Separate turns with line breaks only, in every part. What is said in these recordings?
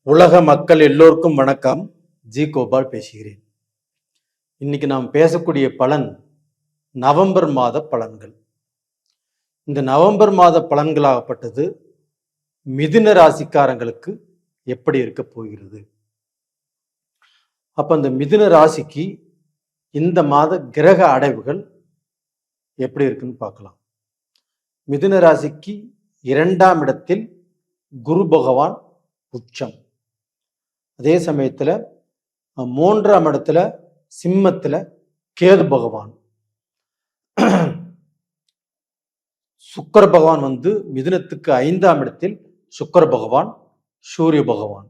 உலக மக்கள் எல்லோருக்கும் வணக்கம். ஜி கோபால் பேசுகிறேன். இன்னைக்கு நாம் பேசக்கூடிய பலன் நவம்பர் மாத பலன்கள். இந்த நவம்பர் மாத பலன்களாகப்பட்டது மிதுன ராசிக்காரங்களுக்கு எப்படி இருக்க போகிறது. அப்ப அந்த மிதுன ராசிக்கு இந்த மாத கிரக அடைவுகள் எப்படி இருக்குன்னு பார்க்கலாம். மிதுன ராசிக்கு 2ஆம் இடத்தில் குரு பகவான் உச்சம். அதே சமயத்துல 3ஆம் இடத்துல சிம்மத்துல கேது பகவான். சுக்கிர பகவான் மிதுனத்துக்கு 5ஆம் இடத்தில் சுக்கிர பகவான், சூரிய பகவான்.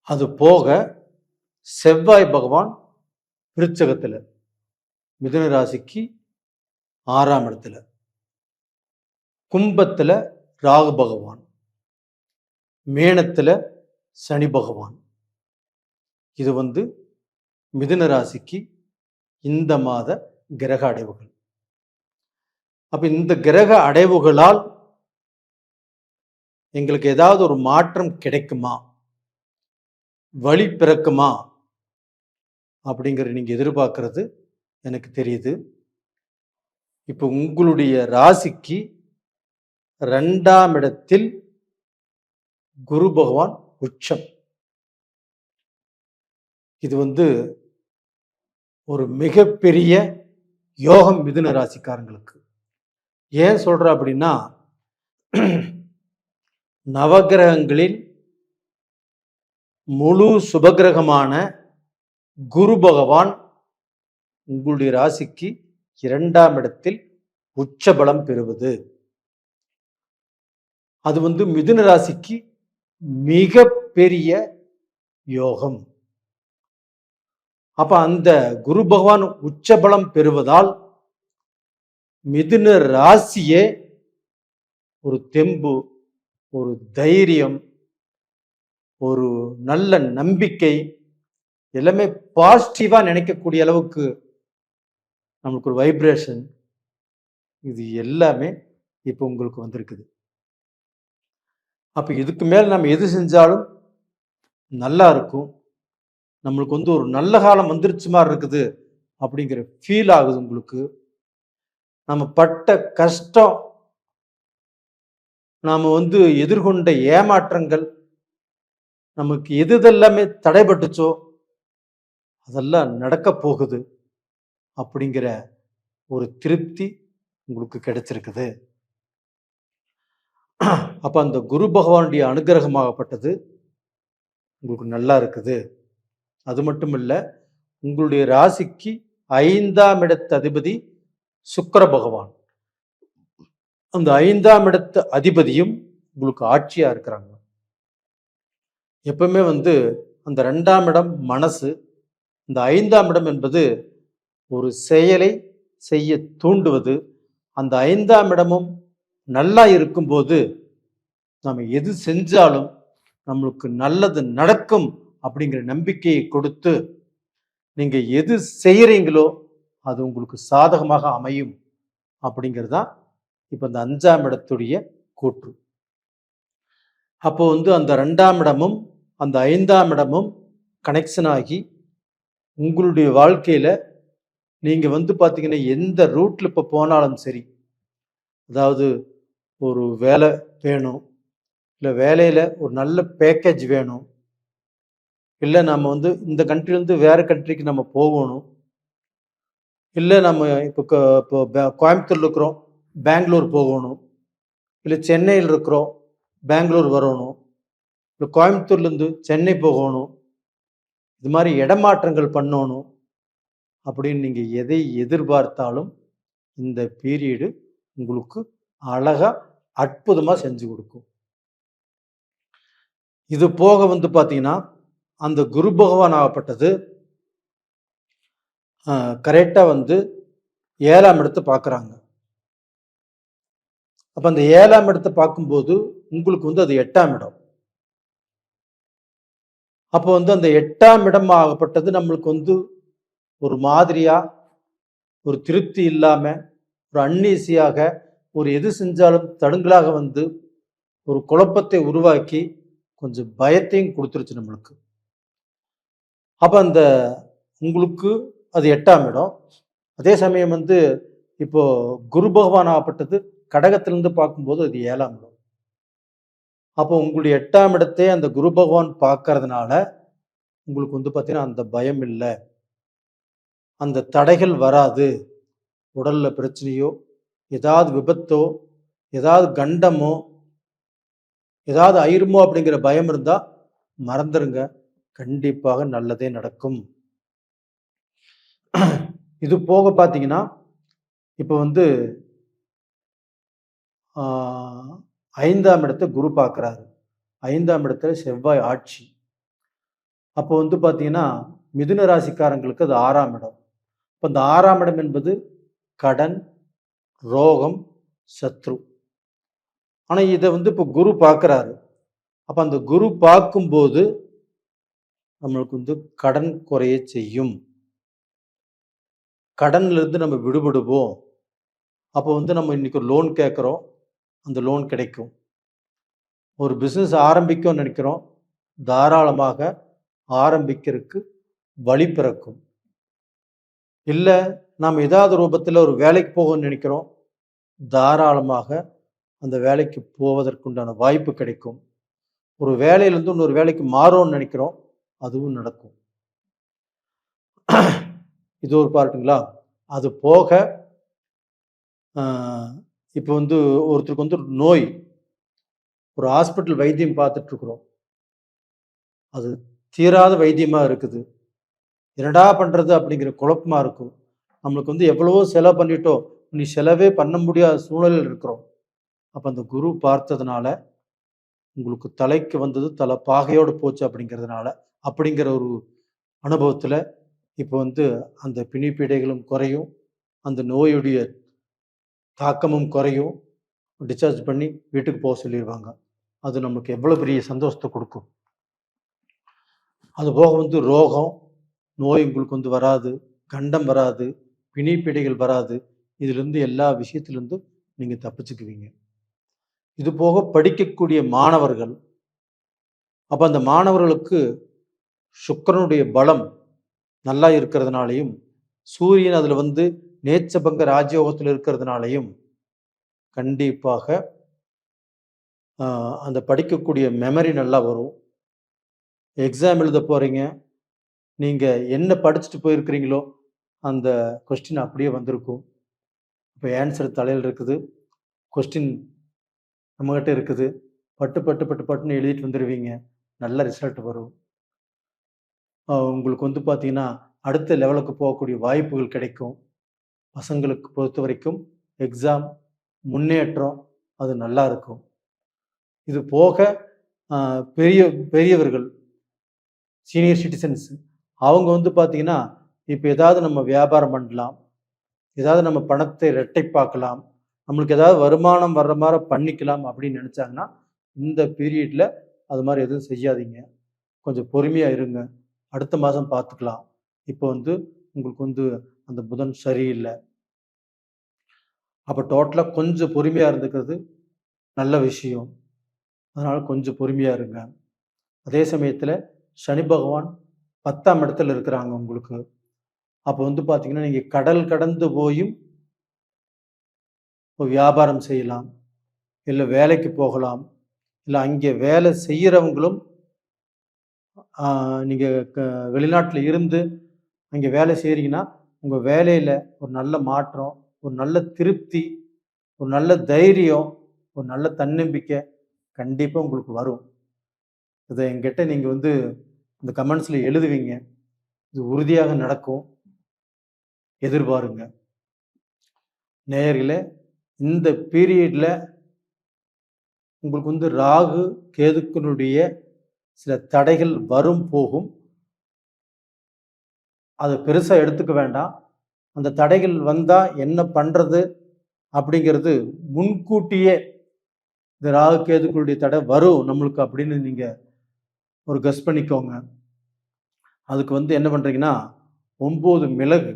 அது போக செவ்வாய் பகவான் விருச்சகத்துல, மிதுன ராசிக்கு 6ஆம் இடத்துல, கும்பத்துல ராகு பகவான், மேனத்துல சனி பகவான். இது மிதுன ராசிக்கு இந்த மாத கிரக அடைவுகள். அப்ப இந்த கிரக அடைவுகளால் எங்களுக்கு ஏதாவது ஒரு மாற்றம் கிடைக்குமா, வழி பிறக்குமா அப்படிங்கிற நீங்க எதிர்பார்க்கறது எனக்கு தெரியுது. இப்ப உங்களுடைய ராசிக்கு 2ஆம் இடத்தில் குரு பகவான் உச்சம். இது ஒரு மிகப்பெரிய யோகம் மிதுன ராசிக்காரங்களுக்கு. ஏன் சொல்ற அப்படின்னா, நவகிரகங்களில் முழு சுபகிரகமான குரு பகவான் உங்களுடைய ராசிக்கு 2ஆம் இடத்தில் உச்சபலம் பெறுவது, அது மிதுன ராசிக்கு மிக பெரிய யோகம். அப்ப அந்த குரு பகவான் உச்சபலம் பெறுவதால் மிதுன ராசியே ஒரு தெம்பு, ஒரு தைரியம், ஒரு நல்ல நம்பிக்கை, எல்லாமே பாசிட்டிவா நினைக்கக்கூடிய அளவுக்கு நம்மளுக்கு ஒரு வைப்ரேஷன், இது எல்லாமே இப்ப உங்களுக்கு வந்திருக்குது. அப்ப இதுக்கு மேல நம்ம எது செஞ்சாலும் நல்லா இருக்கும், நம்மளுக்கு ஒரு நல்ல காலம் வந்துருச்சு மாதிரி இருக்குது அப்படிங்கிற ஃபீல் ஆகுது உங்களுக்கு. நம்ம பட்ட கஷ்டம், நாம எதிர்கொண்ட ஏமாற்றங்கள், நமக்கு எதெல்லாமே தடைபட்டுச்சோ அதெல்லாம் நடக்க போகுது அப்படிங்கிற ஒரு திருப்தி உங்களுக்கு கிடைச்சிருக்குது. அப்ப அந்த குரு பகவானுடைய அனுகிரகமாகப்பட்டது உங்களுக்கு நல்லா இருக்குது. அது மட்டும் இல்ல, உங்களுடைய ராசிக்கு 5ஆம் இடத்து அதிபதி சுக்கிர பகவான். அந்த 5ஆம் இடத்து அதிபதியும் உங்களுக்கு ஆட்சியா இருக்கிறாங்க. எப்பவுமே அந்த 2ஆம் இடம் மனசு, இந்த 5ஆம் இடம் என்பது ஒரு செயலை செய்ய தூண்டுவது. அந்த 5ஆம் இடமும் நல்லா இருக்கும்போது நம்ம எது செஞ்சாலும் நம்மளுக்கு நல்லது நடக்கும் அப்படிங்கிற நம்பிக்கையை கொடுத்து, நீங்க எது செய்யறீங்களோ அது உங்களுக்கு சாதகமாக அமையும் அப்படிங்கிறது தான் இப்ப இந்த 5ஆம் இடத்துடைய கூற்று. அப்போ அந்த 2ஆம் இடமும் அந்த 5ஆம் இடமும் கனெக்ஷன் ஆகி உங்களுடைய வாழ்க்கையில நீங்க பாத்தீங்கன்னா எந்த ரூட்ல இப்ப போனாலும் சரி, அதாவது ஒரு வேலை வேணும், இல்லை வேலையில ஒரு நல்ல பேக்கேஜ் வேணும், இல்லை நம்ம இந்த கண்ட்ரிலேருந்து வேற கண்ட்ரிக்கு நம்ம போகணும், இல்லை நம்ம இப்போ கோயம்புத்தூர்ல இருக்கிறோம் பெங்களூர் போகணும், இல்லை சென்னையில் இருக்கிறோம் பெங்களூர் வரணும், இல்லை கோயம்புத்தூர்லேருந்து சென்னை போகணும், இது மாதிரி இடமாற்றங்கள் பண்ணணும் அப்படின்னு நீங்க எதை எதிர்பார்த்தாலும் இந்த பீரியடு உங்களுக்கு அழகா அற்புதமா செஞ்சு கொடுக்கும். இது போக பாத்தீங்கன்னா அந்த குரு பகவான் ஆகப்பட்டது கரெக்டா 7ஆம் இடத்தை பார்க்குறாங்க. அப்ப அந்த 7ஆம் இடத்தை பார்க்கும்போது உங்களுக்கு அது 8ஆம் இடம். அப்போ அந்த 8ஆம் இடம் ஆகப்பட்டது நம்மளுக்கு ஒரு மாதிரியா, ஒரு திருப்தி இல்லாம, ஒரு அன்னீசியாக, ஒரு எது செஞ்சாலும் தடுங்களாக ஒரு குழப்பத்தை உருவாக்கி கொஞ்சம் பயத்தையும் கொடுத்துருச்சு நம்மளுக்கு. அப்போ அந்த உங்களுக்கு அது 8ஆம் இடம். அதே சமயம் வந்து இப்போ குரு பகவான் ஆகப்பட்டது கடகத்திலிருந்து பார்க்கும்போது அது 7ஆம் இடம். அப்போ உங்களுடைய 8ஆம் இடத்தை அந்த குரு பகவான் பார்க்கறதுனால உங்களுக்கு வந்து பார்த்தீங்கன்னா அந்த பயம் இல்லை, அந்த தடைகள் வராது. உடல்ல பிரச்சனையோ, ஏதாவது விபத்தோ, ஏதாவது கண்டமோ, ஏதாவது ஆயிருமோ அப்படிங்கிற பயம் இருந்தா மறந்துருங்க. கண்டிப்பாக நல்லதே நடக்கும். இது போக பார்த்தீங்கன்னா, இப்போ வந்து 5ஆம் இடத்தை குரு பார்க்குறாரு. 5ஆம் இடத்துல செவ்வாய் ஆட்சி. அப்போ வந்து பார்த்தீங்கன்னா, மிதுன ராசிக்காரங்களுக்கு அது 6ஆம் இடம். இப்போ இந்த 6ஆம் இடம் என்பது கடன், ரோகம், சத்ரு. ஆனா இதை வந்து இப்போ குரு பார்க்குறாரு. அப்போ அந்த குரு பார்க்கும்போது நம்மளுக்கு வந்து கடன் குறைய செய்யும். கடன்ல இருந்து நம்ம விடுபடுவோம். அப்போ வந்து நம்ம இன்னைக்கு ஒரு லோன் கேட்குறோம், அந்த லோன் கிடைக்கும். ஒரு பிஸ்னஸ் ஆரம்பிக்கணும்னு நினைக்கிறோம், தாராளமாக ஆரம்பிக்கிறதுக்கு வழி பிறக்கும். இல்லை நாம் ஏதாவது ரூபத்தில் ஒரு வேலைக்கு போகணும்னு நினைக்கிறோம், தாராளமாக அந்த வேலைக்கு போவதற்குண்டான வாய்ப்பு கிடைக்கும். ஒரு வேலையிலேருந்து இன்னொரு வேலைக்கு மாறோம்னு நினைக்கிறோம், அதுவும் நடக்கும். இது ஒரு பார்ட்டுங்களா. அது போக இப்போ வந்து ஒருத்தருக்கு வந்து நோய், ஒரு ஹாஸ்பிட்டல் வைத்தியம் பார்த்துட்டு இருக்கிறோம், அது தீராத வைத்தியமாக இருக்குது. என்னடா பண்ணுறது அப்படிங்கிற குழப்பமா இருக்கும். நம்மளுக்கு வந்து எவ்வளவோ செலவு பண்ணிட்டோம், நீ செலவே பண்ண முடியாத சூழலில் இருக்கிறோம். அப்போ அந்த குரு பார்த்ததுனால உங்களுக்கு தலைக்கு வந்தது தலை பாகையோடு போச்சு அப்படிங்கிறதுனால, அப்படிங்கிற ஒரு அனுபவத்தில் இப்போ வந்து அந்த பிணிப்பீடைகளும் குறையும், அந்த நோயுடைய தாக்கமும் குறையும். டிஸ்சார்ஜ் பண்ணி வீட்டுக்கு போக சொல்லிடுவாங்க. அது நமக்கு எவ்வளோ பெரிய சந்தோஷத்தை கொடுக்கும். அது போக வந்து ரோகம், நோய் உங்களுக்கு வந்து வராது, கண்டம் வராது, பிணிப்பீடைகள் வராது. இதிலிருந்து எல்லா விஷயத்திலிருந்து நீங்கள் தப்பிச்சுக்குவீங்க. இது போக படிக்கக்கூடிய மாணவர்கள், அப்போ அந்த மாணவர்களுக்கு சுக்கிரனுடைய பலம் நல்லா இருக்கிறதுனாலையும், சூரியன் அதில் வந்து நேச்சபங்க ராஜயோகத்தில் இருக்கிறதுனாலையும் கண்டிப்பாக அந்த படிக்கக்கூடிய மெமரி நல்லா வரும். எக்ஸாம் எழுத போகிறீங்க, நீங்கள் என்ன படிச்சுட்டு போயிருக்கிறீங்களோ அந்த கொஸ்டின் அப்படியே வந்திருக்கும். இப்போ ஆன்சர் தலையில் இருக்குது, கொஸ்டின் நம்மகிட்ட இருக்குது, பட்டு பட்டு பட்டு பட்டுன்னு எழுதிட்டு வந்துடுவீங்க, நல்ல ரிசல்ட் வரும். உங்களுக்கு வந்து பார்த்தீங்கன்னா அடுத்த லெவலுக்கு போகக்கூடிய வாய்ப்புகள் கிடைக்கும். பசங்களுக்கு பொறுத்த வரைக்கும் எக்ஸாம் முன்னேற்றம் அது நல்லா இருக்கும். இது போக பெரியவர்கள், சீனியர் சிட்டிசன்ஸ், அவங்க வந்து பார்த்தீங்கன்னா இப்போ ஏதாவது நம்ம வியாபாரம் பண்ணலாம், ஏதாவது நம்ம பணத்தை இரட்டைப்பாக்கலாம், நம்மளுக்கு ஏதாவது வருமானம் வர்ற மாதிரி பண்ணிக்கலாம் அப்படின்னு நினச்சாங்கன்னா இந்த பீரியடில் அது மாதிரி எதுவும் செய்யாதீங்க. கொஞ்சம் பொறுமையாக இருங்க, அடுத்த மாதம் பார்த்துக்கலாம். இப்போ வந்து உங்களுக்கு வந்து அந்த புதன் சரியில்லை. அப்போ டோட்டலாக கொஞ்சம் பொறுமையாக இருந்துக்கிறது நல்ல விஷயம். அதனால் கொஞ்சம் பொறுமையாக இருங்க. அதே சமயத்தில் சனி பகவான் 10ஆம் இடத்துல இருக்கிறாங்க உங்களுக்கு. அப்போ வந்து பார்த்தீங்கன்னா நீங்கள் கடல் கடந்து போயும் வியாபாரம் செய்யலாம், இல்லை வேலைக்கு போகலாம், இல்லை அங்கே வேலை செய்கிறவங்களும் நீங்கள் வெளிநாட்டில் இருந்து அங்கே வேலை செய்கிறீங்கன்னா உங்கள் வேலையில் ஒரு நல்ல மாற்றம், ஒரு நல்ல திருப்தி, ஒரு நல்ல தைரியம், ஒரு நல்ல தன்னம்பிக்கை கண்டிப்பாக உங்களுக்கு வரும். இதை என்கிட்ட நீங்கள் வந்து இந்த கமெண்ட்ஸில் எழுதுவீங்க. இது உறுதியாக நடக்கும், எதிர்பாருங்க. நேயர்களே, இந்த பீரியடில் உங்களுக்கு வந்து ராகு கேதுக்களுடைய சில தடைகள் வரும் போகும். அதை பெருசாக எடுத்துக்க வேண்டாம். அந்த தடைகள் வந்தால் என்ன பண்ணுறது அப்படிங்கிறது முன்கூட்டியே இந்த ராகு கேதுக்களுடைய தடை வரும் நம்மளுக்கு அப்படின்னு நீங்கள் ஒரு கெஸ் பண்ணிக்கோங்க. அதுக்கு வந்து என்ன பண்ணுறீங்கன்னா 9 மிளகு,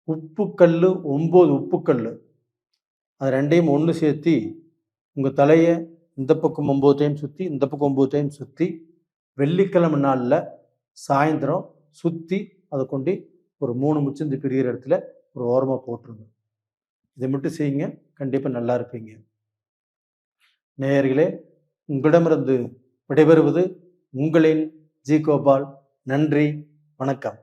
உப்புக்கல், 9 உப்புக்கல், அது ரெண்டையும் ஒன்று சேர்த்து உங்கள் தலையை இந்த பக்கம் 9 டைம் சுற்றி, இந்த பக்கம் 9 டைம் சுற்றி, வெள்ளிக்கிழமை நாளில் சாயந்தரம் சுற்றி அதை கொண்டு ஒரு 3 முச்சந்தி பிரிகிற இடத்துல ஒரு ஓரமாக போட்டுருங்க. இதை மட்டும் செய்யுங்க, கண்டிப்பாக நல்லா இருப்பீங்க. நேயர்களே, உங்களிடமிருந்து விடைபெறுவது உங்களின் ஜி கோபால். நன்றி, வணக்கம்.